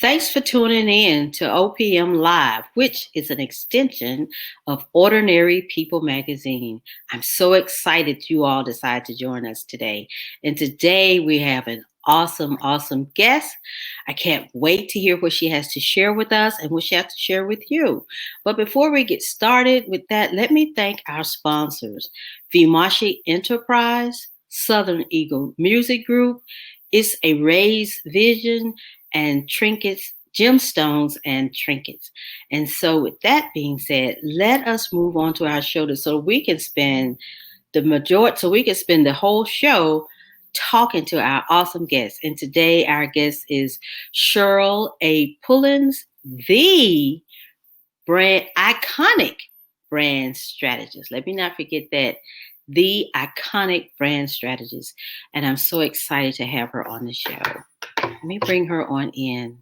Thanks for tuning in to OPM Live, which is an extension of Ordinary People magazine. I'm so excited you all decided to join us today. And today we have an awesome guest. I can't wait to hear what she has to share with us and what she has to share with you. But before we get started with that, let me thank our sponsors, Vimashi Enterprise, Southern Eagle Music Group, It's a Raised Vision, and trinkets, gemstones, and trinkets. And so, with that being said, let us move on to our show so we can spend the whole show talking to our awesome guests. And today, our guest is Cheryl A. Pullins, the iconic brand strategist. Let me not forget that. The iconic brand strategist. And I'm so excited to have her on the show. Let me bring her on in.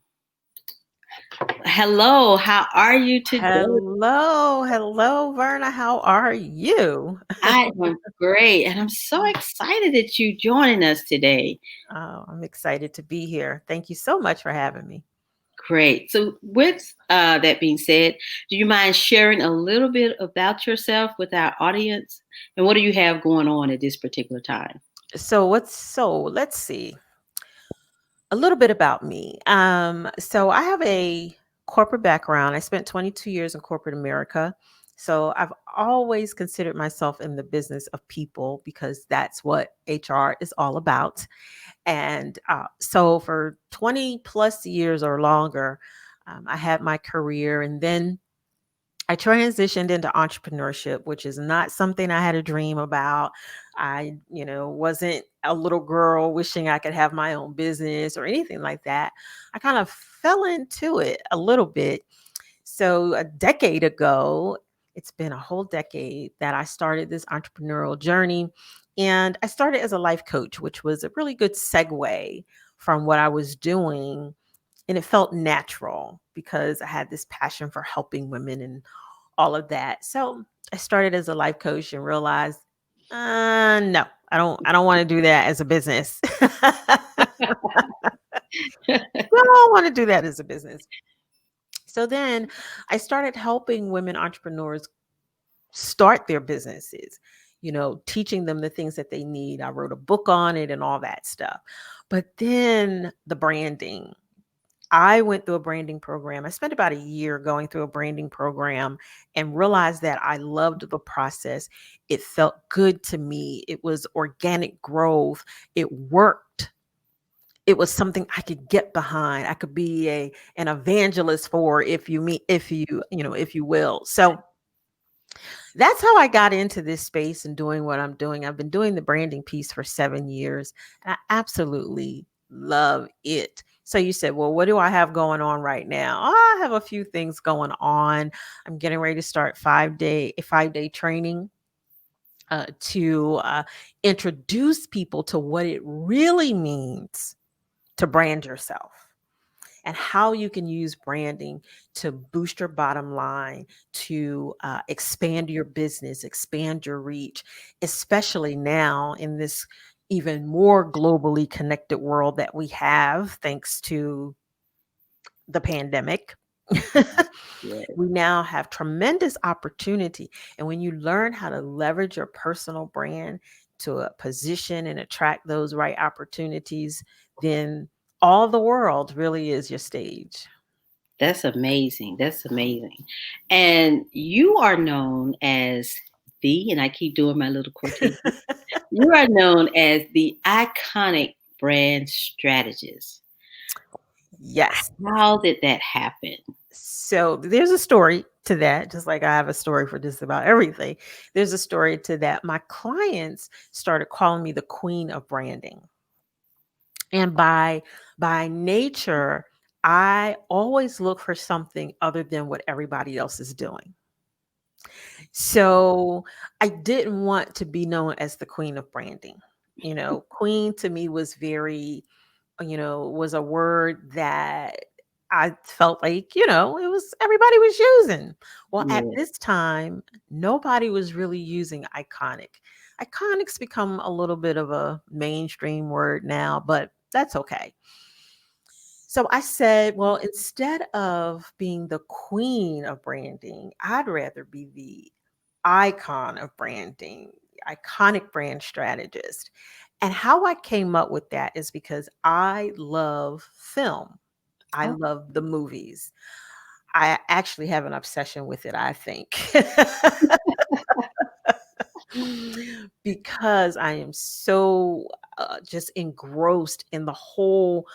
Hello, how are you today? Hello, Verna. How are you? I am great, and I'm so excited that you joining us today. Oh, I'm excited to be here. Thank you so much for having me. Great. So, with that being said, do you mind sharing a little bit about yourself with our audience, and what do you have going on at this particular time? Let's see. A little bit about me. So I have a corporate background. I spent 22 years in corporate America. So I've always considered myself in the business of people because that's what HR is all about. And so for 20 plus years or longer, I had my career, and then I transitioned into entrepreneurship, which is not something I had a dream about. I wasn't a little girl wishing I could have my own business or anything like that. I kind of fell into it a little bit. So a decade ago, it's been a whole decade that I started this entrepreneurial journey. And I started as a life coach, which was a really good segue from what I was doing. And it felt natural because I had this passion for helping women and all of that. So I started as a life coach and realized, no, I don't want to do that as a business. Don't want to do that as a business. So then I started helping women entrepreneurs start their businesses, teaching them the things that they need. I wrote a book on it and all that stuff. But then the branding, I went through a branding program. I spent about a year going through a branding program and realized that I loved the process. It felt good to me. It was organic growth. It worked. It was something I could get behind. I could be an evangelist for, if you will. So that's how I got into this space and doing what I'm doing. I've been doing the branding piece for 7 years, and I absolutely love it. So you said, well, what do I have going on right now? Oh, I have a few things going on. I'm getting ready to start a 5-day training to introduce people to what it really means to brand yourself and how you can use branding to boost your bottom line, to expand your business, expand your reach, especially now in this even more globally connected world that we have thanks to the pandemic. Yes. We now have tremendous opportunity. And when you learn how to leverage your personal brand to position and attract those right opportunities, then all the world really is your stage. That's amazing. That's amazing. And you are known as and I keep doing my little quotation, you are known as the iconic brand strategist. Yes. How did that happen? So there's a story to that, just like I have a story for just about everything. There's a story to that. My clients started calling me the queen of branding. And by nature, I always look for something other than what everybody else is doing. So I didn't want to be known as the queen of branding. Queen to me was was a word that I felt like, it was everybody was using. Well, at Yeah, this time, nobody was really using iconic. Iconic's become a little bit of a mainstream word now, but that's okay. So I said, well, instead of being the queen of branding, I'd rather be the icon of branding, iconic brand strategist. And how I came up with that is because I love film. I Oh, love the movies. I actually have an obsession with it, I think. Because I am so just engrossed in the whole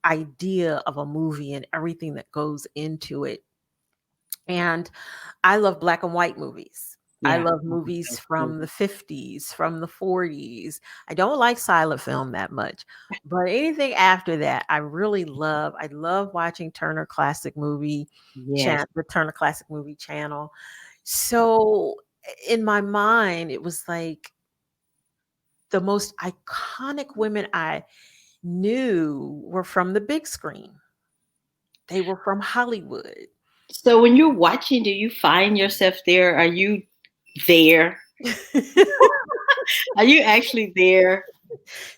idea of a movie and everything that goes into it. And I love black and white movies. I yeah. love Oh, movies that's true. from the 50s, from the 40s. I don't like silent film that much, but anything after that, I really love. I love watching Yes. The Turner Classic Movie Channel. So in my mind, it was like the most iconic women I knew were from the big screen. They were from Hollywood. So when you're watching, do you find yourself there? Are you there? Are you actually there?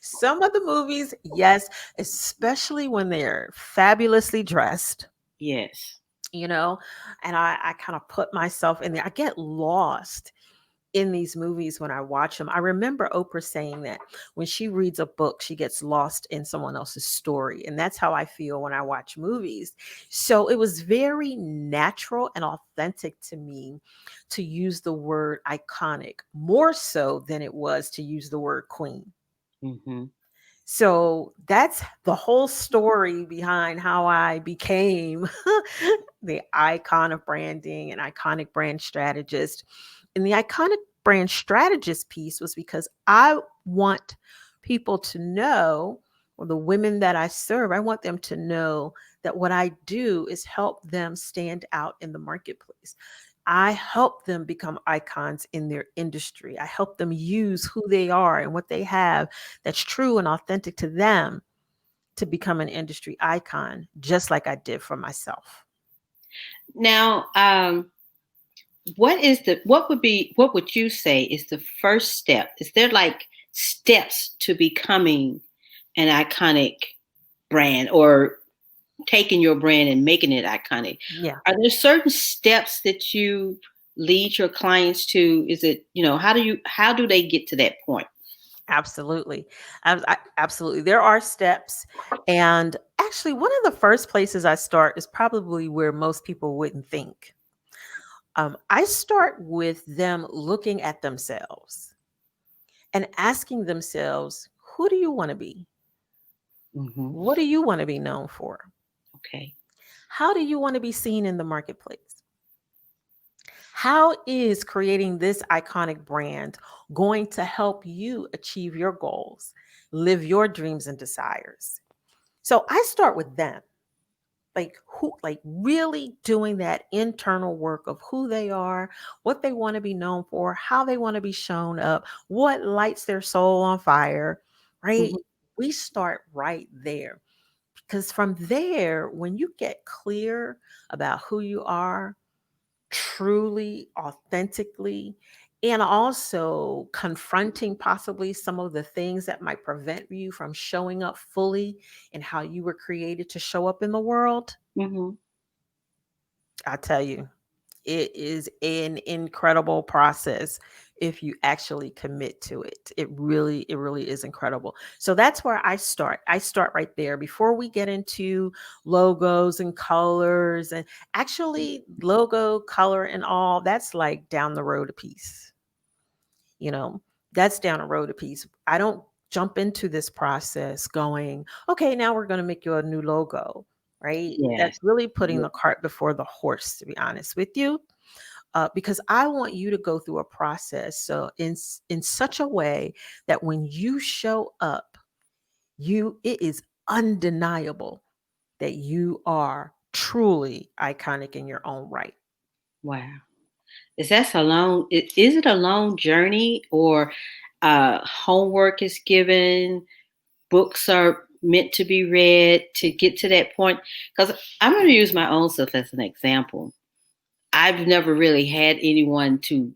Some of the movies, yes, especially when they're fabulously dressed, Yes. you know, and I kind of put myself in there. I get lost in these movies when I watch them. I remember Oprah saying that when she reads a book, she gets lost in someone else's story. And that's how I feel when I watch movies. So it was very natural and authentic to me to use the word iconic more so than it was to use the word queen. Hmm. So that's the whole story behind how I became the icon of branding and iconic brand strategist. And the iconic brand strategist piece was because I want people to know, or the women that I serve, I want them to know that what I do is help them stand out in the marketplace. I help them become icons in their industry. I help them use who they are and what they have that's true and authentic to them to become an industry icon, just like I did for myself. Now, what would you say is the first step? Is there like steps to becoming an iconic brand or taking your brand and making it iconic? Yeah, Are there certain steps that you lead your clients to? Is it, how do they get to that point? absolutely. Absolutely. There are steps. And actually, one of the first places I start is probably where most people wouldn't think. I start with them looking at themselves and asking themselves, who do you want to be? Hmm. What do you want to be known for? Okay. How do you want to be seen in the marketplace? How is creating this iconic brand going to help you achieve your goals, live your dreams and desires? So I start with them, like really doing that internal work of who they are, what they want to be known for, how they want to be shown up, what lights their soul on fire, right? Hmm. We start right there. Because from there, when you get clear about who you are, truly, authentically, and also confronting possibly some of the things that might prevent you from showing up fully in how you were created to show up in the world, Hmm. I tell you, it is an incredible process if you actually commit to it. It really is incredible. So that's where I start. I start right there before we get into logos and colors, and actually logo, color and all, that's like down the road a piece. You know, that's down the road a piece. I don't jump into this process going, okay, now we're going to make you a new logo, right? That's Yes. really putting Yeah. the cart before the horse, to be honest with you, because I want you to go through a process so in such a way that when you show up, it is undeniable that you are truly iconic in your own right. Wow. Is it a long journey, or homework is given, books are meant to be read to get to that point? Because I'm going to use my own self as an example. I've never really had anyone to,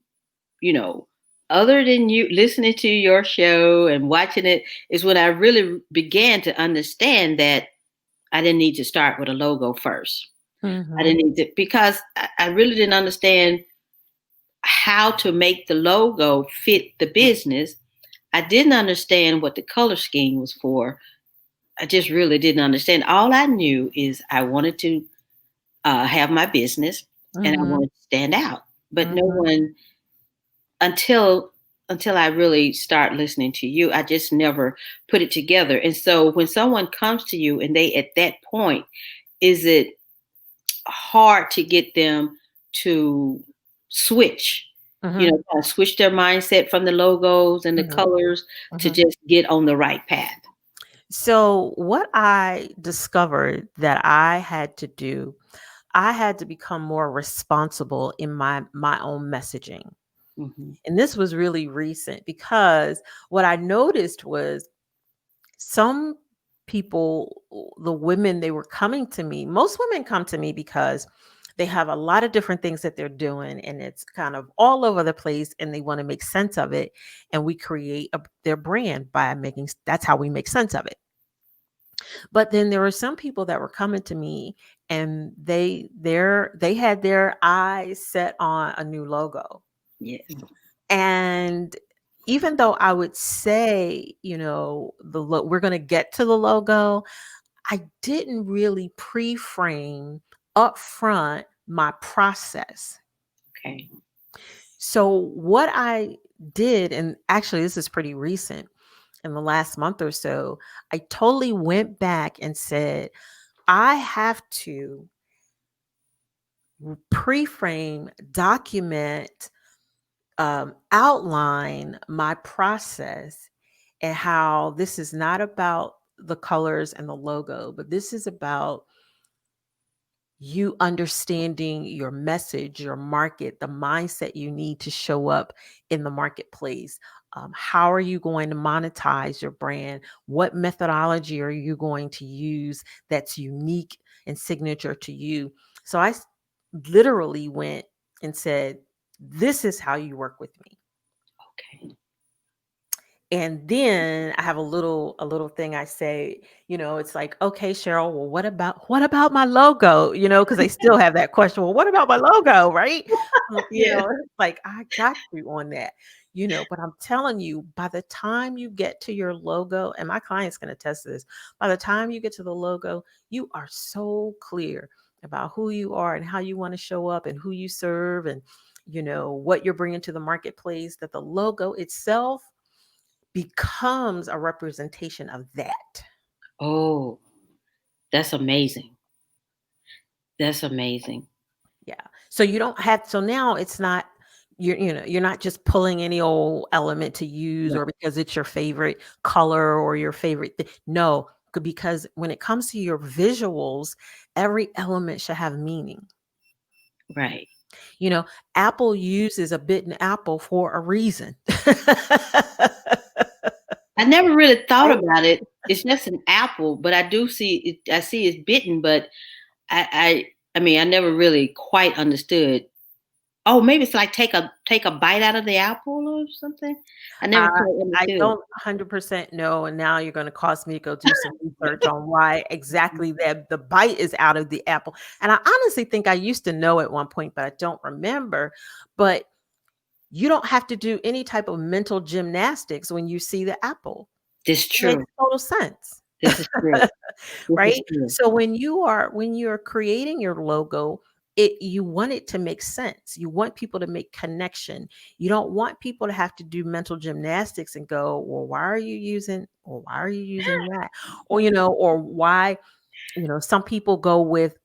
you know, other than you listening to your show and watching it is when I really began to understand that I didn't need to start with a logo first. I Mhm. didn't need to, because I really didn't understand how to make the logo fit the business. I didn't understand what the color scheme was for. I just really didn't understand. All I knew is I wanted to have my business and I Mhm. wanted to stand out. But no Mhm. one, until I really start listening to you, I just never put it together. And so when someone comes to you and they at that point, is it hard to get them to switch, Mhm. kind of switch their mindset from the logos and the Mhm. colors to Mhm. just get on the right path? So, what I discovered that I had to do, I had to become more responsible in my own messaging. Hmm. And this was really recent because what I noticed was some people, the women, they were coming to me. Most women come to me because they have a lot of different things that they're doing and it's kind of all over the place and they want to make sense of it. And we create their brand by making, that's how we make sense of it. But then there were some people that were coming to me and they had their eyes set on a new logo. Yes. And even though I would say, we're going to get to the logo, I didn't really pre-frame upfront my process. Okay. So what I did, and actually this is pretty recent, in the last month or so, I totally went back and said, I have to pre-frame, document, outline my process and how this is not about the colors and the logo, but this is about you understanding your message, your market, the mindset you need to show up in the marketplace. How are you going to monetize your brand? What methodology are you going to use that's unique and signature to you? So literally went and said, this is how you work with me. Okay. And then I have a little thing I say, it's like, okay, Cheryl, well, what about my logo? Because they still have that question. Well, what about my logo? Right. Yes. It's like I got you on that, but I'm telling you, by the time you get to your logo, and my client's gonna test this, by the time you get to the logo, you are so clear about who you are and how you want to show up and who you serve and what you're bringing to the marketplace, that the logo itself becomes a representation of that. Oh, that's amazing. That's amazing. Yeah. So you don't have, so now it's not, you're not just pulling any old element to use Right. or because it's your favorite color or your favorite no, because when it comes to your visuals, every element should have meaning. Right. You know, Apple uses a bitten apple for a reason. I never really thought Right? about it. It's just an apple, but I do see it. I see it's bitten, but I mean, I never really quite understood. Oh, maybe it's like take a bite out of the apple or something. I never Uh, quite I understood. don't 100% know, and now you're gonna cause me to go do some research on why exactly that the bite is out of the apple, and I honestly think I used to know at one point, but I don't remember, but you don't have to do any type of mental gymnastics when you see the apple. This It makes true. total sense. This is true. This is Right? true. So when you're creating your logo, you want it to make sense. You want people to make connection. You don't want people to have to do mental gymnastics and go, well, why are you using that? Or or why, some people go with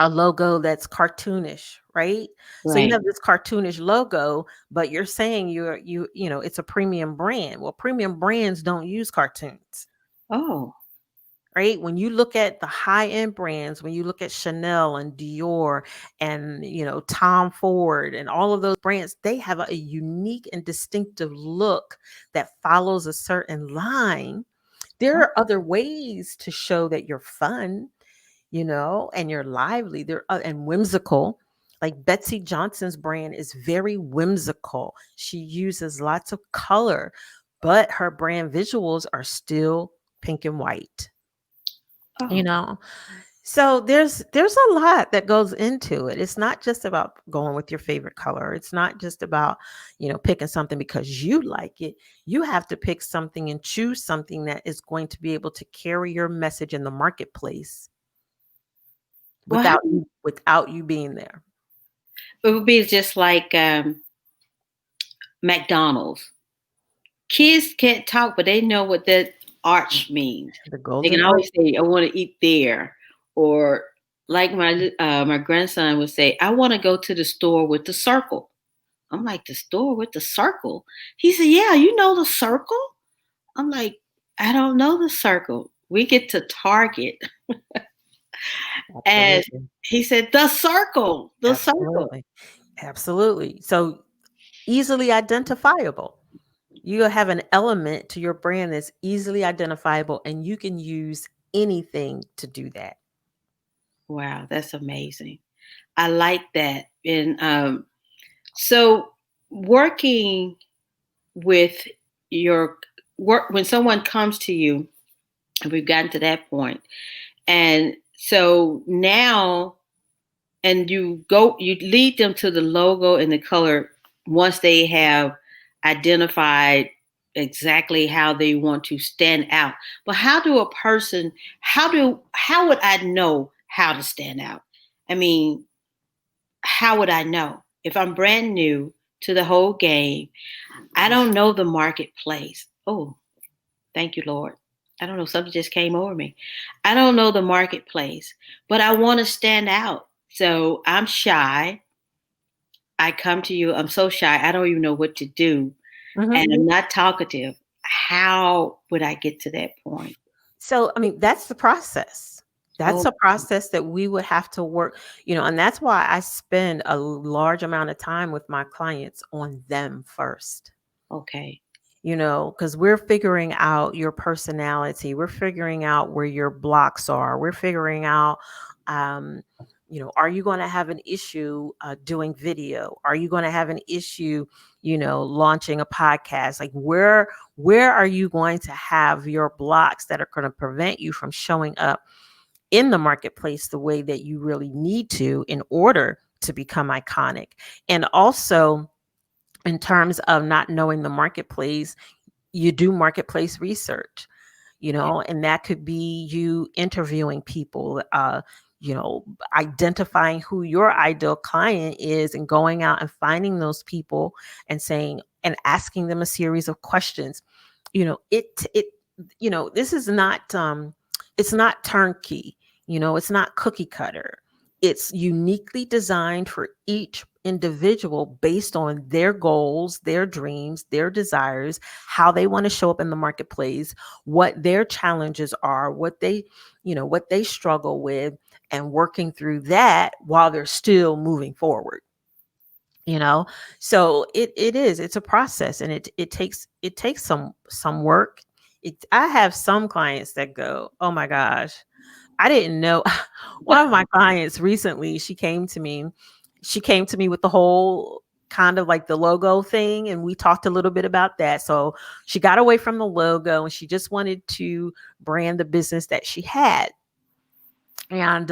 a logo that's cartoonish, right? So you Right. have this cartoonish logo, but you're saying it's a premium brand. Well, premium brands don't use cartoons. Oh, Right? When you look at the high end brands, when you look at Chanel and Dior and, Tom Ford and all of those brands, they have a unique and distinctive look that follows a certain line. There oh, are other ways to show that you're fun, and you're lively and whimsical. Like Betsy Johnson's brand is very whimsical. She uses lots of color, but her brand visuals are still pink and white. you Oh, know. So there's a lot that goes into it. It's not just about going with your favorite color. It's not just about, picking something because you like it. You have to pick something and choose something that is going to be able to carry your message in the marketplace well, how without you being there. it would be just like McDonald's. Kids can't talk, but they know what that arch means. The They golden can arch. always say, "I want to eat there," or like my grandson would say, "I want to go to the store with the circle." I'm like, "The store with the circle?" He said, "Yeah, you know the circle." I'm like, "I don't know the circle." We get to Target, and Absolutely. he said, "The circle, the circle." Absolutely. Absolutely. So easily identifiable. You have an element to your brand that's easily identifiable, and you can use anything to do that. Wow, that's amazing. I like that. And so working with your work when someone comes to you, and we've gotten to that point, and so now, and you lead them to the logo and the color once they have identified exactly how they want to stand out. But how would I know how to stand out? I mean, how would I know if I'm brand new to the whole game? I don't know the marketplace. Oh, thank you, Lord. I don't know. Something just came over me. I don't know the marketplace, but I want to stand out. So I'm shy. I come to you. I'm so shy. I don't even know what to do. Mhm. And I'm not talkative. How would I get to that point? So, I mean, that's the process. That's Oh, a process that we would have to work, and that's why I spend a large amount of time with my clients on them first. okay. Because we're figuring out your personality. We're figuring out where your blocks are. We're figuring out, um, are you going to have an issue doing video? Are you going to have an issue, launching a podcast? Like where are you going to have your blocks that are going to prevent you from showing up in the marketplace the way that you really need to in order to become iconic? And also, in terms of not knowing the marketplace, you do marketplace research, Yeah. and that could be you interviewing people, you know, identifying who your ideal client is and going out and finding those people and saying and asking them a series of questions. This is not it's not turnkey, it's not cookie cutter. It's uniquely designed for each individual based on their goals, their dreams, their desires, how they want to show up in the marketplace, what their challenges are, what they struggle with, and working through that while they're still moving forward. you know so it's a process, and it takes some work. I have some clients that go, oh my gosh, I didn't know. One of my clients recently, she came to me with the whole kind of like the logo thing, and we talked a little bit about that. So she got away from the logo and she just wanted to brand the business that she had. And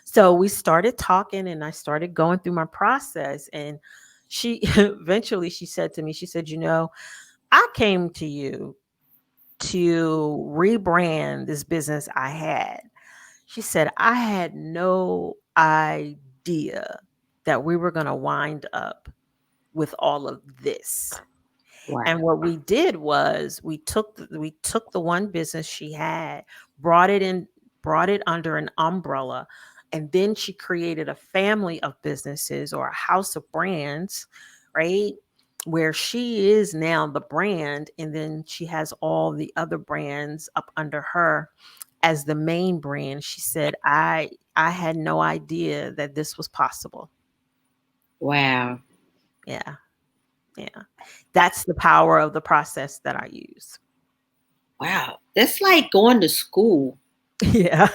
so we started talking, and I started going through my process. And she eventually she said to me, she said, I came to you to rebrand this business I had. She said, I had no idea that we were going to wind up with all of this. And Wow. what we did was we took the one business she had, brought it in, brought it under an umbrella, and then she created a family of businesses, or a house of brands, right? Where she is now the brand, and then she has all the other brands up under her as the main brand. She said, I had no idea that this was possible. Wow. Yeah. Yeah. That's the power of the process that I use. Wow. That's like going to school. Yeah.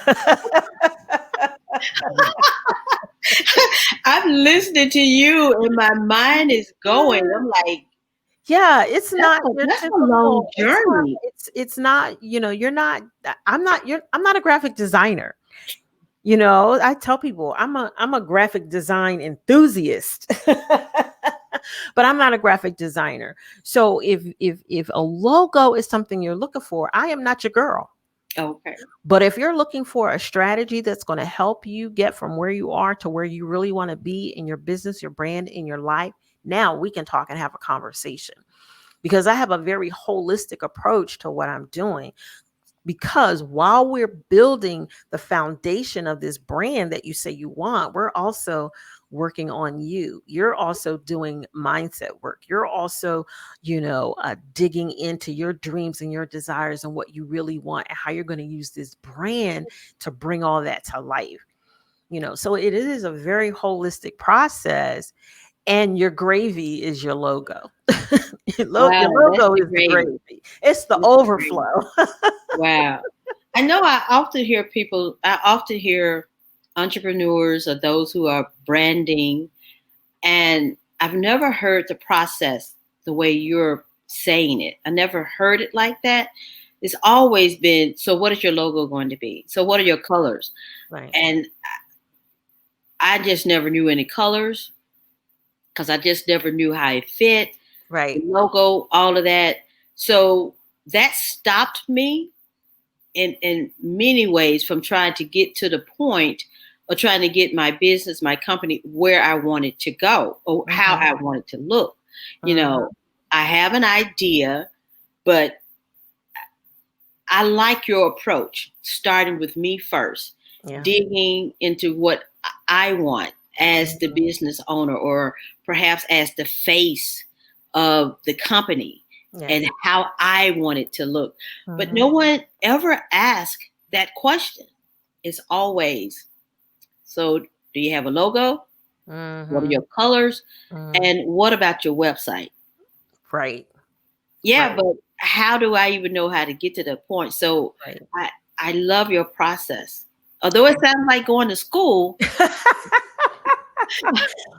I'm listening to you and my mind is going. I'm like, Yeah, it's not your That's a long typical, journey. it's not, you're not, I'm not a graphic designer. I tell people I'm a graphic design enthusiast. But I'm not a graphic designer. So if a logo is something you're looking for, I am not your girl. Okay. But if you're looking for a strategy that's going to help you get from where you are to where you really want to be in your business, your brand, in your life, now we can talk and have a conversation, because I have a very holistic approach to what I'm doing. Because while we're building the foundation of this brand that you say you want, we're also working on you. You're also doing mindset work. You're also, digging into your dreams and your desires and what you really want and how you're going to use this brand to bring all that to life. So it is a very holistic process, and your gravy is your logo. Your Wow, that's logo the is the gravy. gravy. It's the That's the gravy. overflow. Wow. I know I often hear entrepreneurs or those who are branding, and I've never heard the process the way you're saying it. I never heard it like that. It's always been, so what is your logo going to be? So what are your colors? Right. And I just never knew any colors because I just never knew how it fit, the Right. logo, all of that. So that stopped me in many ways from trying to get to the point or trying to get my business, my company where I wanted to go or how Mhm. I wanted to look. You Mhm. know, I have an idea, but I like your approach, starting with me first, Yeah. digging into what I want as the Mhm. business owner or perhaps as the face of the company and Yes. how I want it to look. But Mhm. no one ever asked that question. It's always, so do you have a logo? What are Mhm. your colors? Mhm. And what about your website? Right. Yeah, Right. but how do I even know how to get to that point? So Right. I I love your process. Although it sounds like going to school.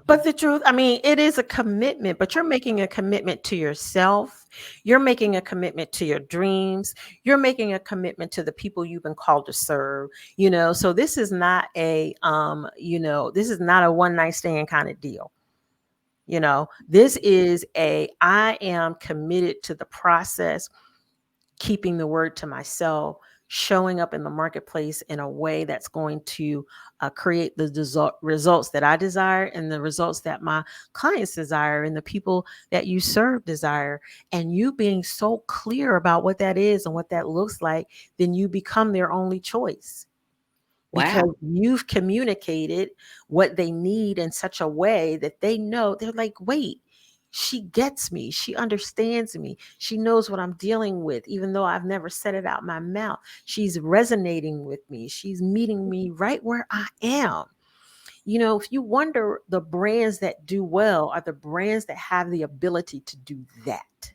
But the truth, I mean, it is a commitment, but you're making a commitment to yourself. You're making a commitment to your dreams. You're making a commitment to the people you've been called to serve. So this is not this is not a one night stand kind of deal. This is I am committed to the process, keeping the word to myself, showing up in the marketplace in a way that's going to create the results that I desire and the results that my clients desire and the people that you serve desire. And you being so clear about what that is and what that looks like, then you become their only choice, Wow. because you've communicated what they need in such a way that they know, they're like, wait, she gets me. She understands me. She knows what I'm dealing with, even though I've never said it out my mouth. She's resonating with me. She's meeting me right where I am. If you wonder, the brands that do well are the brands that have the ability to do that,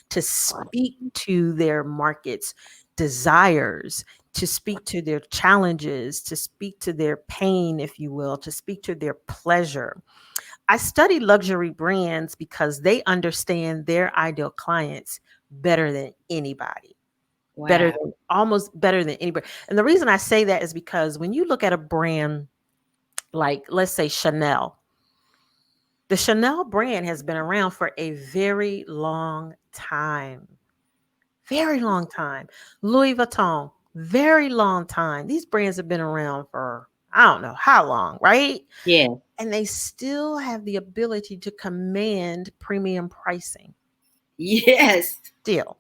to speak to their markets' desires, to speak to their challenges, to speak to their pain, if you will, to speak to their pleasure. I study luxury brands because they understand their ideal clients better than anybody, Wow. almost better than anybody. And the reason I say that is because when you look at a brand like, let's say, Chanel, the Chanel brand has been around for a very long time. Very long time. Louis Vuitton, very long time. These brands have been around for I don't know how long, right? Yeah. And they still have the ability to command premium pricing. Yes. Still,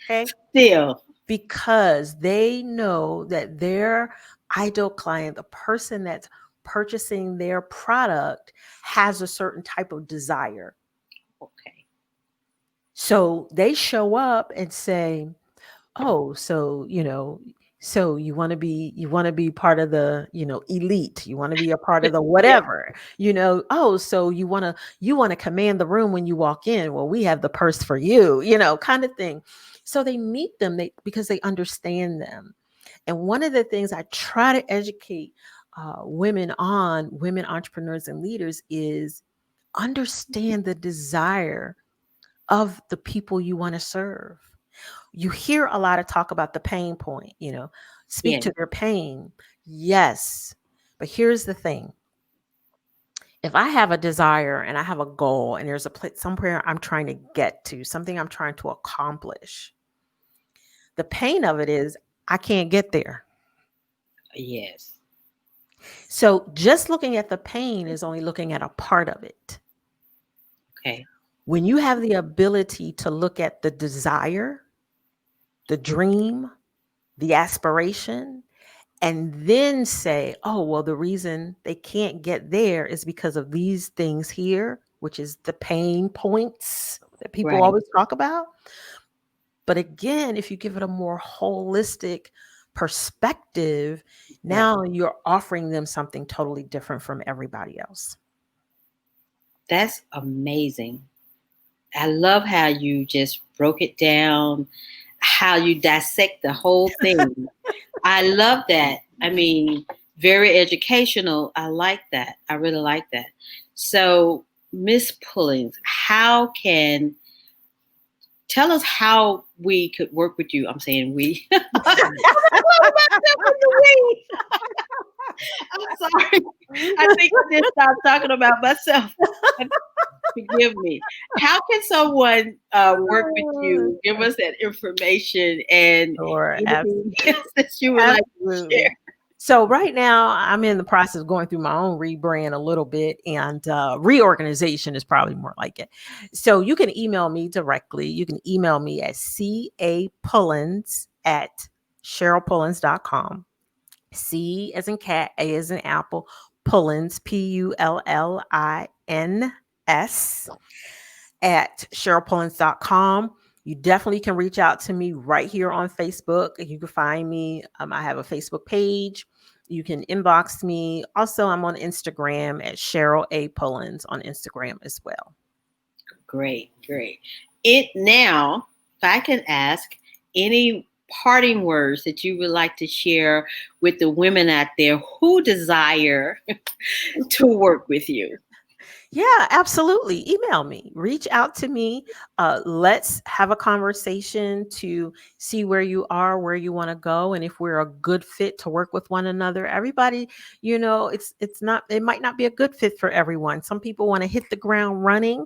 okay? Still. Because they know that their ideal client, the person that's purchasing their product, has a certain type of desire. Okay. So they show up and say, "Oh, so you want to be part of the, elite. You want to be a part of the Yeah. whatever. Oh, so you want to command the room when you walk in. Well, we have the purse for you, kind of thing." So they meet them because they understand them. And one of the things I try to educate women entrepreneurs and leaders is understand the desire of the people you want to serve. You hear a lot of talk about the pain point, speak Yes. to their pain. Yes. But here's the thing. If I have a desire and I have a goal and there's a place somewhere I'm trying to get to, something I'm trying to accomplish, the pain of it is I can't get there. Yes. So just looking at the pain is only looking at a part of it. Okay. When you have the ability to look at the desire, the dream, the aspiration, and then say, oh, well, the reason they can't get there is because of these things here, which is the pain points that people Right. always talk about. But again, if you give it a more holistic perspective, Right. now you're offering them something totally different from everybody else. That's amazing. I love how you just broke it down, how you dissect the whole thing. I love that. I mean, very educational. I like that. I really like that. So, Miss Pullins, how can tell us how we could work with you? I'm saying we. I'm talking myself in the we. I'm sorry. I think I just stopped talking about myself. Forgive me. How can someone work with you? Give us that information and Sure, anything else that you would like to absolutely. share. So right now, I'm in the process of going through my own rebrand a little bit, and reorganization is probably more like it. So you can email me directly. You can email me at capullins at cherylpullins.com. C as in cat, A as in apple, Pullins, Pullins at cherylpullins.com. You definitely can reach out to me right here on Facebook. You can find me. I have a Facebook page. You can inbox me. Also, I'm on Instagram at Cheryl A. Pullins on Instagram as well. Great, great. It now, if I can ask any parting words that you would like to share with the women out there who desire to work with you. Yeah, absolutely. Email me, reach out to me. Let's have a conversation to see where you are, where you want to go, and if we're a good fit to work with one another. Everybody, it's not. It might not be a good fit for everyone. Some people want to hit the ground running.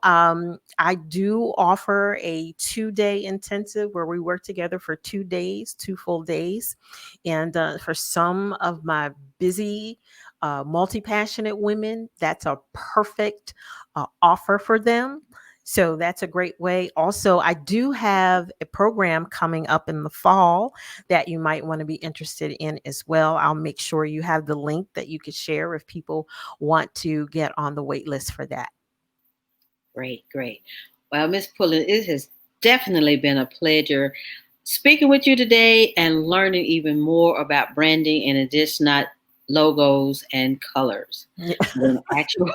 I do offer a 2-day intensive where we work together for 2 days, 2 full days, and for some of my busy multi-passionate women, that's a perfect offer for them. So that's a great way. Also, I do have a program coming up in the fall that you might want to be interested in as well. I'll make sure you have the link that you could share if people want to get on the wait list for that. Great, great. Well, Miss Pullen, it has definitely been a pleasure speaking with you today and learning even more about branding and it's just not logos and colors, Yeah. but an actual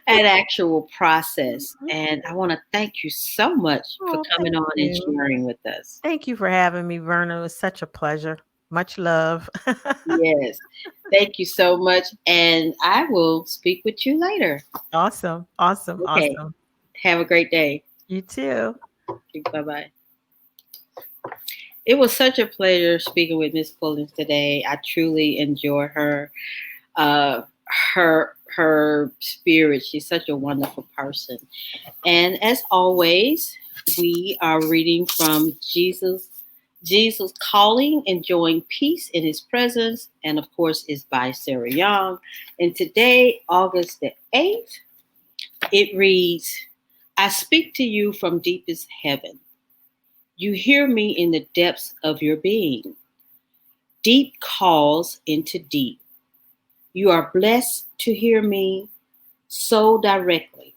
an actual process. And I want to thank you so much for Oh, coming thank on and you. sharing with us. Thank you for having me, Verna. It was such a pleasure. Much love. Yes. Thank you so much. And I will speak with you later. Awesome. Awesome. Okay. Awesome. Have a great day. You too. Bye bye. It was such a pleasure speaking with Miss Pullins today. I truly enjoy uh, her spirit. She's such a wonderful person. And as always, we are reading from Jesus Calling, Enjoying Peace in His Presence, and of course is by Sarah Young. And today, August the 8th, it reads, I speak to you from deepest heaven. You hear me in the depths of your being. Deep calls into deep. You are blessed to hear me so directly.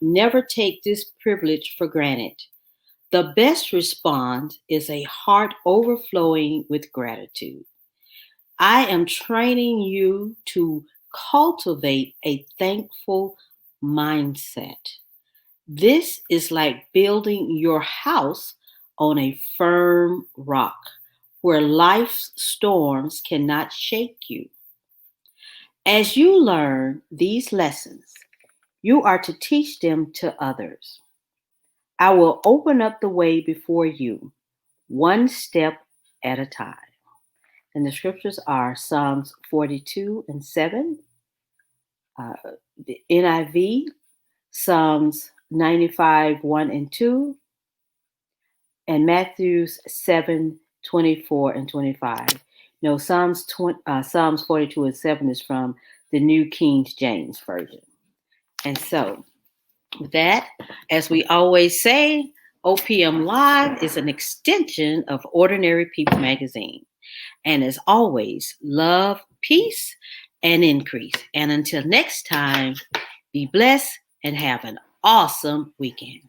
Never take this privilege for granted. The best response is a heart overflowing with gratitude. I am training you to cultivate a thankful mindset. This is like building your house on a firm rock where life's storms cannot shake you. As you learn these lessons, you are to teach them to others. I will open up the way before you, one step at a time. And the scriptures are Psalms 42:7, uh, the NIV, Psalms 95:1 and 2, and Matthews 7:24 and 25. No, Psalms 42:7 is from the New King James Version. And so, with that, as we always say, OPM Live is an extension of Ordinary People magazine. And as always, love, peace, and increase. And until next time, be blessed and have an awesome weekend.